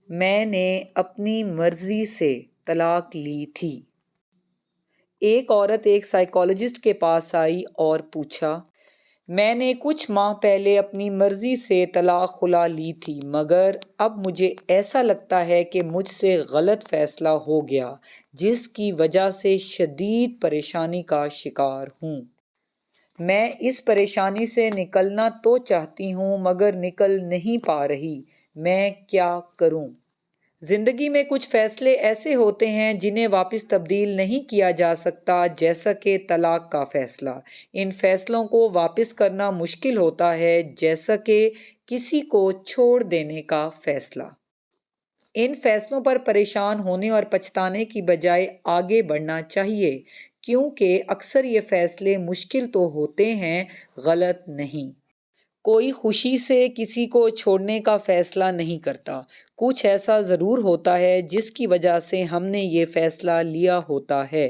میں نے اپنی مرضی سے طلاق لی تھی۔ ایک عورت ایک سائیکالوجسٹ کے پاس آئی اور پوچھا، میں نے کچھ ماہ پہلے اپنی مرضی سے طلاق خلا لی تھی، مگر اب مجھے ایسا لگتا ہے کہ مجھ سے غلط فیصلہ ہو گیا، جس کی وجہ سے شدید پریشانی کا شکار ہوں۔ میں اس پریشانی سے نکلنا تو چاہتی ہوں مگر نکل نہیں پا رہی، میں کیا کروں؟ زندگی میں کچھ فیصلے ایسے ہوتے ہیں جنہیں واپس تبدیل نہیں کیا جا سکتا، جیسا کہ طلاق کا فیصلہ۔ ان فیصلوں کو واپس کرنا مشکل ہوتا ہے، جیسا کہ کسی کو چھوڑ دینے کا فیصلہ۔ ان فیصلوں پر پریشان ہونے اور پچھتانے کی بجائے آگے بڑھنا چاہیے، کیونکہ اکثر یہ فیصلے مشکل تو ہوتے ہیں، غلط نہیں۔ کوئی خوشی سے کسی کو چھوڑنے کا فیصلہ نہیں کرتا، کچھ ایسا ضرور ہوتا ہے جس کی وجہ سے ہم نے یہ فیصلہ لیا ہوتا ہے۔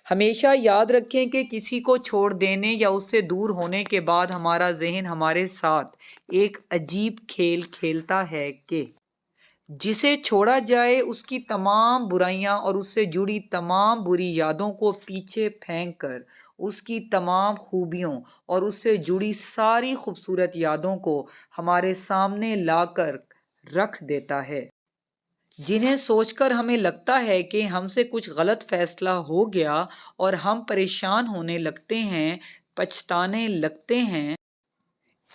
ہمیشہ یاد رکھیں کہ کسی کو چھوڑ دینے یا اس سے دور ہونے کے بعد ہمارا ذہن ہمارے ساتھ ایک عجیب کھیل کھیلتا ہے کہ جسے چھوڑا جائے اس کی تمام برائیاں اور اس سے جڑی تمام بری یادوں کو پیچھے پھینک کر اس کی تمام خوبیوں اور اس سے جڑی ساری خوبصورت یادوں کو ہمارے سامنے لا کر رکھ دیتا ہے، جنہیں سوچ کر ہمیں لگتا ہے کہ ہم سے کچھ غلط فیصلہ ہو گیا اور ہم پریشان ہونے لگتے ہیں، پچھتانے لگتے ہیں۔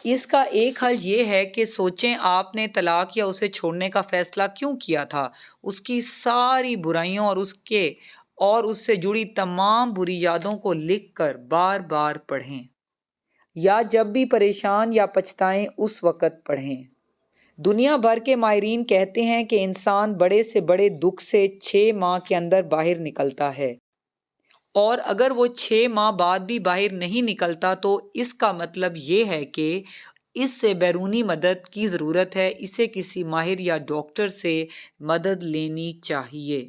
اس کا ایک حل یہ ہے کہ سوچیں آپ نے طلاق یا اسے چھوڑنے کا فیصلہ کیوں کیا تھا، اس کی ساری برائیوں اور اس سے جڑی تمام بری یادوں کو لکھ کر بار بار پڑھیں، یا جب بھی پریشان یا پچھتائیں اس وقت پڑھیں۔ دنیا بھر کے ماہرین کہتے ہیں کہ انسان بڑے سے بڑے دکھ سے 6 ماہ کے اندر باہر نکلتا ہے، اور اگر وہ 6 ماہ بعد بھی باہر نہیں نکلتا تو اس کا مطلب یہ ہے کہ اس سے بیرونی مدد کی ضرورت ہے، اسے کسی ماہر یا ڈاکٹر سے مدد لینی چاہیے۔